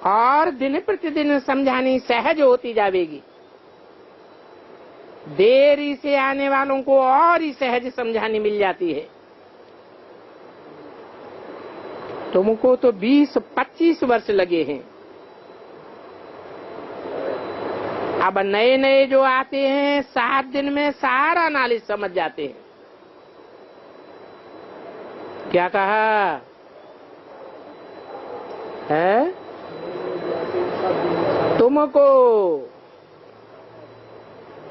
और दिन प्रतिदिन समझानी सहज होती जाएगी। देरी से आने वालों को और ही सहज समझानी मिल जाती है। तुमको तो 20-25 वर्ष लगे हैं। अब नए नए जो आते हैं 7 दिन में सारा नॉलेज समझ जाते हैं। क्या कहा है? तुमको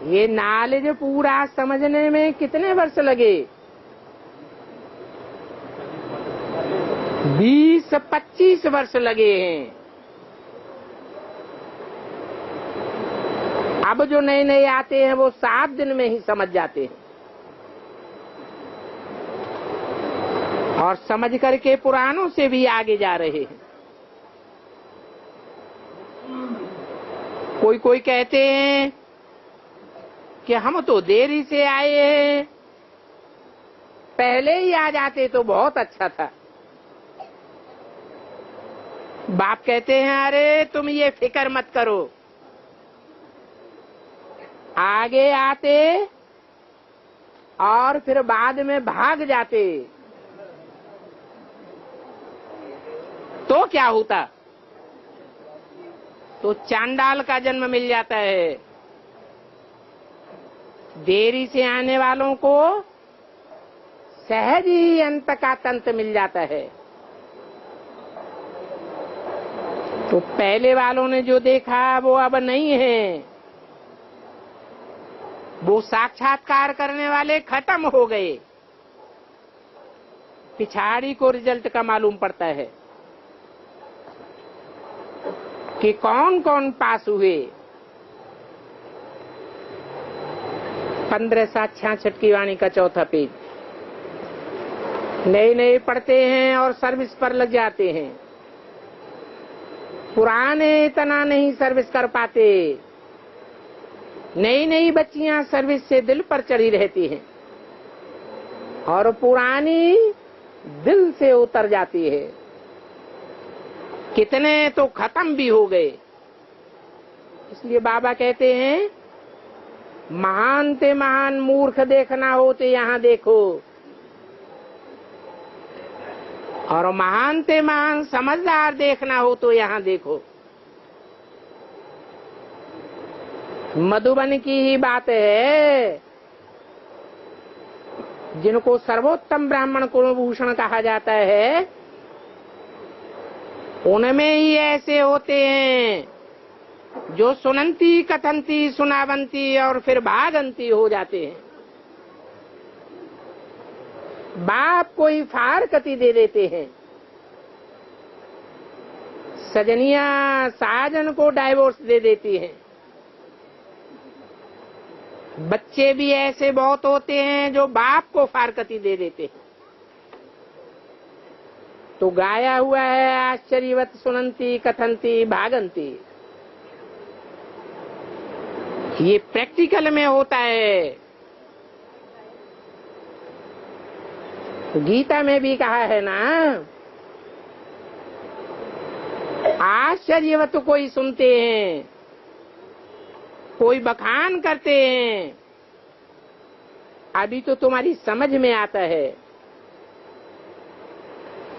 ये नॉलेज पूरा समझने में कितने वर्ष लगे? 20-25 वर्ष लगे हैं। अब जो नए नए आते हैं वो 7 दिन में ही समझ जाते हैं और समझ करके पुरानों से भी आगे जा रहे हैं। कोई कोई कहते हैं कि हम तो देरी से आए हैं, पहले ही आ जाते तो बहुत अच्छा था। बाप कहते हैं अरे तुम ये फिक्र मत करो, आगे आते और फिर बाद में भाग जाते तो क्या होता? तो चांडाल का जन्म मिल जाता है। देरी से आने वालों को सहज ही अंत का तंत्र मिल जाता है। तो पहले वालों ने जो देखा वो अब नहीं है। वो साक्षात्कार करने वाले खत्म हो गए। पिछाड़ी को रिजल्ट का मालूम पड़ता है कि कौन कौन पास हुए। 15/7/66 की वाणी का चौथा पेज। नए नए पढ़ते हैं और सर्विस पर लग जाते हैं, पुराने इतना नहीं सर्विस कर पाते। नई नई बच्चियां सर्विस से दिल पर चढ़ी रहती हैं और पुरानी दिल से उतर जाती है। कितने तो खत्म भी हो गए। इसलिए बाबा कहते हैं, महान ते महान मूर्ख देखना हो तो यहाँ देखो, और महान ते महान समझदार देखना हो तो यहाँ देखो। मधुबन की ही बात है, जिनको सर्वोत्तम ब्राह्मण कुलभूषण कहा जाता है, उनमें ही ऐसे होते हैं जो सुनंती कथंती सुनावंती और फिर भागंती हो जाते हैं। बाप को ही फारकती दे देते हैं, सजनिया साजन को डाइवोर्स दे देती हैं। बच्चे भी ऐसे बहुत होते हैं जो बाप को फारकती दे देते हैं। तो गाया हुआ है, आश्चर्यवत सुनंती कथंती भागंती। ये प्रैक्टिकल में होता है। गीता में भी कहा है ना, आश्चर्यवत कोई सुनते हैं, कोई बखान करते हैं। अभी तो तुम्हारी समझ में आता है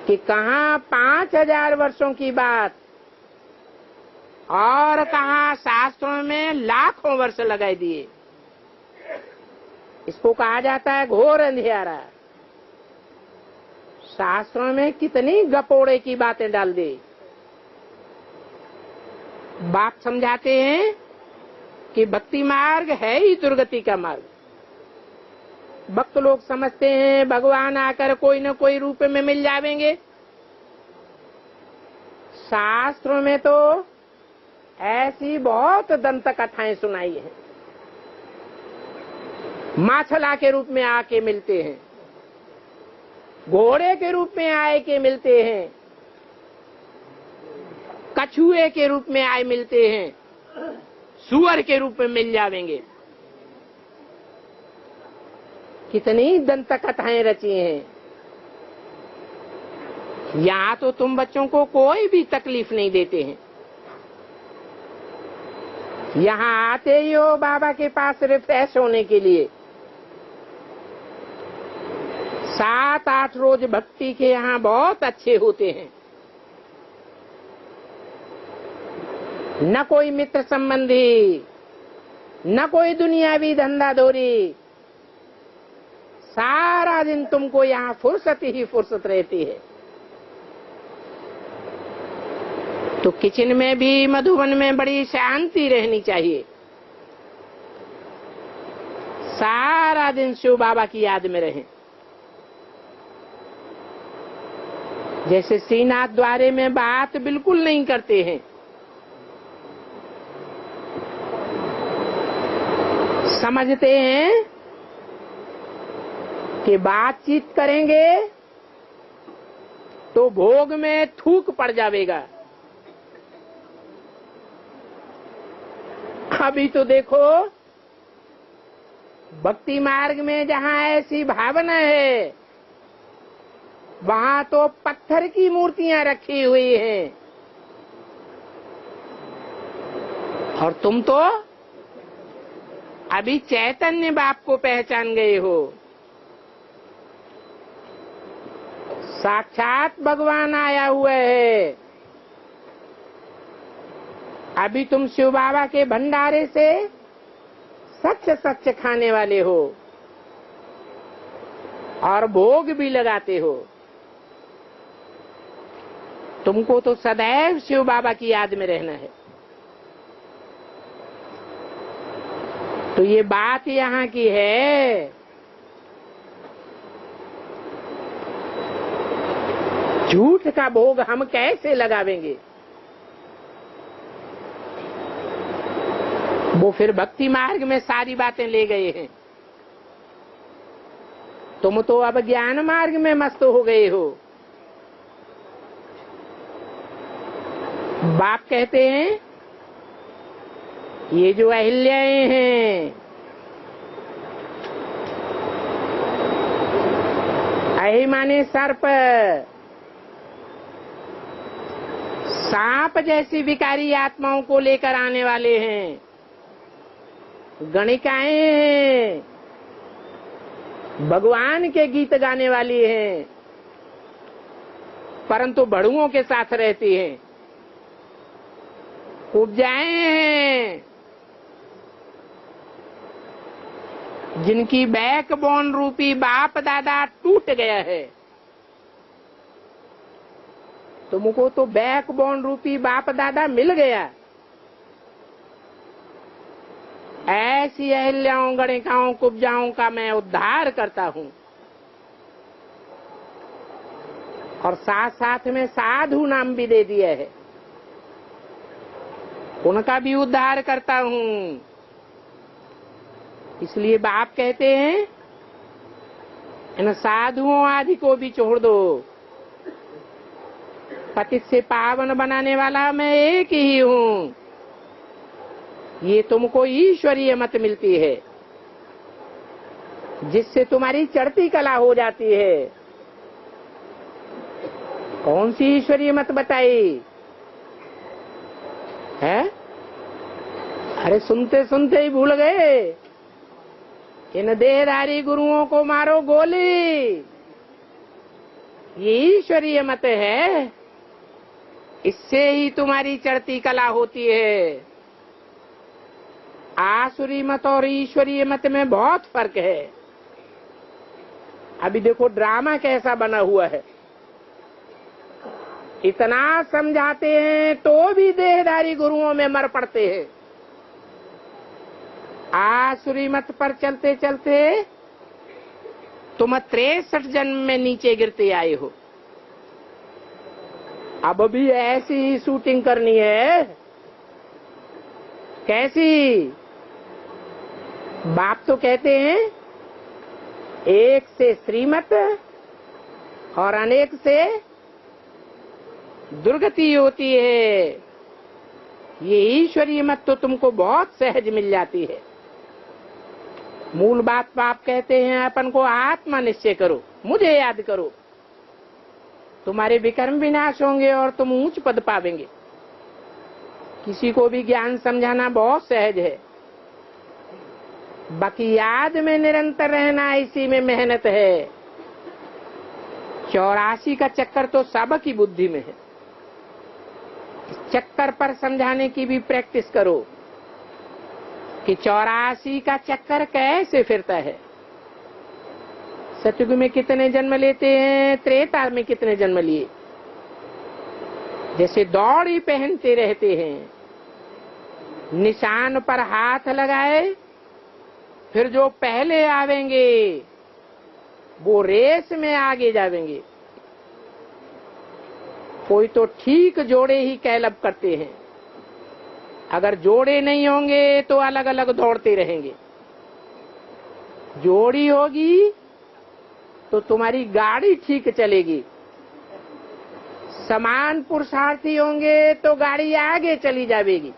कि कहाँ 5000 वर्षों की बात और कहाँ शास्त्रों में लाखों वर्ष लगा दिए। इसको कहा जाता है घोर अंधियारा। शास्त्रों में कितनी गपोड़े की बातें डाल दी। बाप समझाते हैं कि भक्ति मार्ग है ही दुर्गति का मार्ग। भक्त लोग समझते हैं भगवान आकर कोई न कोई रूप में मिल जाएंगे। शास्त्रों में तो ऐसी बहुत दंत कथाएं सुनाई है। माछला के रूप में आके मिलते हैं, घोड़े के रूप में आए के मिलते हैं, कछुए के रूप में आए मिलते हैं, सुअर के रूप में मिल जाएंगे। कितनी दंत कथाएं रची हैं। यहाँ तो तुम बच्चों को कोई भी तकलीफ नहीं देते हैं। यहाँ आते ही हो बाबा के पास रिफ्रेश होने के लिए। 7-8 रोज भक्ति के यहाँ बहुत अच्छे होते हैं। न कोई मित्र संबंधी, न कोई दुनियावी धंधाधोरी। सारा दिन तुमको यहाँ फुर्सत ही फुर्सत रहती है। तो किचन में भी मधुबन में बड़ी शांति रहनी चाहिए। सारा दिन शिव बाबा की याद में रहें। जैसे श्रीनाथ द्वारे में बात बिल्कुल नहीं करते हैं। समझते हैं कि बातचीत करेंगे तो भोग में थूक पड़ जाएगा। अभी तो देखो भक्ति मार्ग में जहाँ ऐसी भावना है, वहाँ तो पत्थर की मूर्तियां रखी हुई हैं। और तुम तो अभी चैतन्य बाप को पहचान गए हो। साक्षात भगवान आया हुआ है। अभी तुम शिव बाबा के भंडारे से सच सच खाने वाले हो और भोग भी लगाते हो। तुमको तो सदैव शिव बाबा की याद में रहना है। तो ये बात यहाँ की है। झूठ का भोग हम कैसे लगावेंगे? वो फिर भक्ति मार्ग में सारी बातें ले गए हैं। तुम तो अब ज्ञान मार्ग में मस्त हो गए हो। बाप कहते हैं ये जो अहिल्याएं हैं, अहि माने सर्प, सांप जैसी विकारी आत्माओं को लेकर आने वाले हैं। गणिकाएं हैं, भगवान के गीत गाने वाली हैं, परंतु बड़ुओं के साथ रहती हैं। उपजाएं हैं, जिनकी बैकबोन रूपी बाप दादा टूट गया है। तुमको तो बैकबोन रूपी बाप दादा मिल गया। ऐसी अहिल्याओं, गणिकाओं, कुब्जाओं का मैं उद्धार करता हूँ और साथ साथ में साधु नाम भी दे दिया है, उनका भी उद्धार करता हूँ। इसलिए बाप कहते हैं इन साधुओं आदि को भी छोड़ दो। पतित से पावन बनाने वाला मैं एक ही हूँ। ये तुमको ईश्वरीय मत मिलती है, जिससे तुम्हारी चढ़ती कला हो जाती है। कौन सी ईश्वरीय मत बताई है? अरे सुनते सुनते ही भूल गए। इन देहधारी गुरुओं को मारो गोली, ये ईश्वरीय मत है। इससे ही तुम्हारी चढ़ती कला होती है। आसुरी मत और ईश्वरीय मत में बहुत फर्क है। अभी देखो ड्रामा कैसा बना हुआ है। इतना समझाते हैं तो भी देहधारी गुरुओं में मर पड़ते हैं। आसुरी मत पर चलते चलते तुम 63 जन्म में नीचे गिरते आए हो। अब भी ऐसी ही शूटिंग करनी है। कैसी? बाप तो कहते हैं एक से श्रीमत और अनेक से दुर्गति होती है। ये ईश्वरीय मत तो तुमको बहुत सहज मिल जाती है। मूल बात बाप कहते हैं अपन को आत्मा निश्चय करो, मुझे याद करो, तुम्हारे विकर्म विनाश होंगे और तुम ऊंच पद पावेंगे। किसी को भी ज्ञान समझाना बहुत सहज है, बाकी याद में निरंतर रहना, इसी में मेहनत है। 84 का चक्कर तो सबकी बुद्धि में है। इस चक्कर पर समझाने की भी प्रैक्टिस करो कि 84 का चक्कर कैसे फिरता है। सतयुग में कितने जन्म लेते हैं, त्रेता में कितने जन्म लिए। जैसे दौड़ी पहनते रहते हैं, निशान पर हाथ लगाए, फिर जो पहले आवेंगे वो रेस में आगे जावेंगे। कोई तो ठीक जोड़े ही कैलब करते हैं, अगर जोड़े नहीं होंगे तो अलग अलग दौड़ते रहेंगे। जोड़ी होगी तो तुम्हारी गाड़ी ठीक चलेगी। समान पुरुषार्थी होंगे तो गाड़ी आगे चली जाएगी।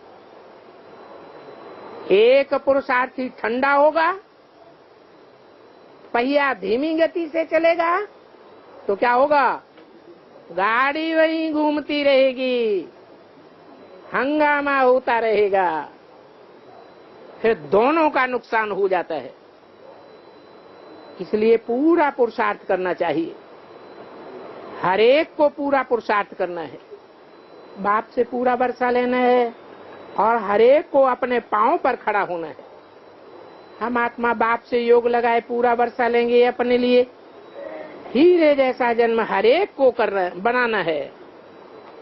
एक पुरुषार्थी ठंडा होगा, पहिया धीमी गति से चलेगा, तो क्या होगा? गाड़ी वहीं घूमती रहेगी, हंगामा होता रहेगा, फिर दोनों का नुकसान हो जाता है। इसलिए पूरा पुरुषार्थ करना चाहिए, हर एक को पूरा पुरुषार्थ करना है। बाप से पूरा वर्षा लेना है और हर एक को अपने पांव पर खड़ा होना है। हम आत्मा बाप से योग लगाए पूरा वर्षा लेंगे अपने लिए। हीरे जैसा जन्म हर एक को करना, बनाना है,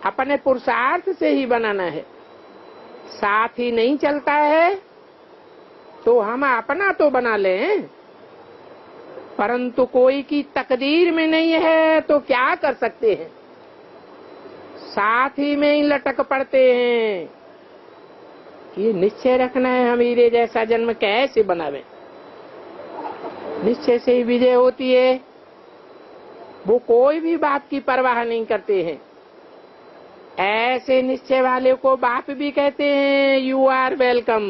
अपने पुरुषार्थ से ही बनाना है। साथ ही नहीं चलता है तो हम अपना तो बना लें, परंतु कोई की तकदीर में नहीं है तो क्या कर सकते हैं। साथ ही में ही लटक पड़ते हैं। ये निश्चय रखना है, हम हीरे जैसा जन्म कैसे बनावे। निश्चय से ही विजय होती है। वो कोई भी बाप की परवाह नहीं करते हैं। ऐसे निश्चय वाले को बाप भी कहते हैं यू आर वेलकम।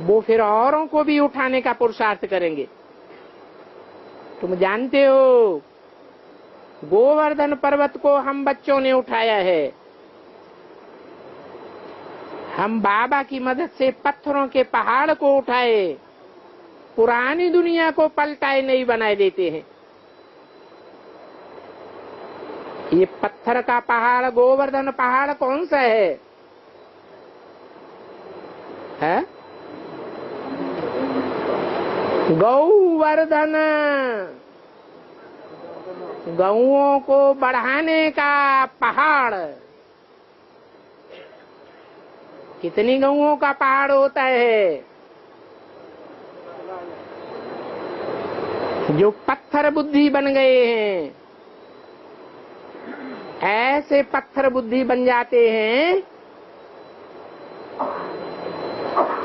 वो फिर औरों को भी उठाने का पुरुषार्थ करेंगे। तुम जानते हो गोवर्धन पर्वत को हम बच्चों ने उठाया है। हम बाबा की मदद से पत्थरों के पहाड़ को उठाए, पुरानी दुनिया को पलटाए नहीं बनाए देते हैं। ये पत्थर का पहाड़ गोवर्धन पहाड़ कौन सा है? गौवर्धन, गौओं को बढ़ाने का पहाड़। कितनी गौओं का पहाड़ होता है जो पत्थर बुद्धि बन गए हैं। ऐसे पत्थर बुद्धि बन जाते हैं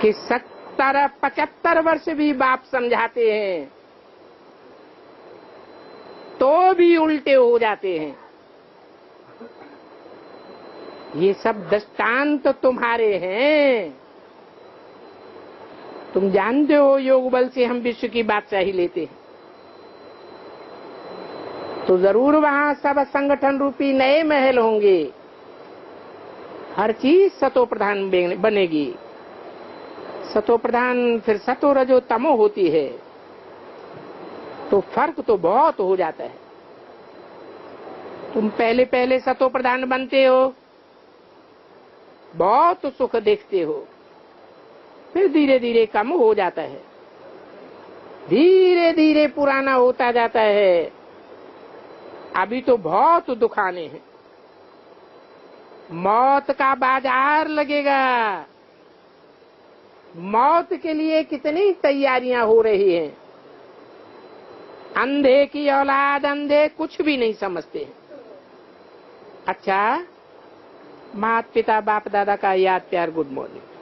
कि 70-75 वर्ष भी बाप समझाते हैं तो भी उल्टे हो जाते हैं। ये सब दृष्टांत तुम्हारे हैं। तुम जानते हो योग बल से हम विश्व की बादशाही लेते हैं तो जरूर वहां सब संगठन रूपी नए महल होंगे। हर चीज सतो प्रधान बनेगी। सतो प्रधान फिर सतो रजो तमो होती है तो फर्क तो बहुत हो जाता है। तुम पहले पहले सतो प्रधान बनते हो, बहुत सुख देखते हो, फिर धीरे धीरे कम हो जाता है, धीरे धीरे पुराना होता जाता है। अभी तो बहुत दुखाने हैं। मौत का बाजार लगेगा। मौत के लिए कितनी तैयारियां हो रही हैं। अंधे की औलाद अंधे कुछ भी नहीं समझते। अच्छा, माता पिता बाप दादा का याद प्यार गुड मॉर्निंग।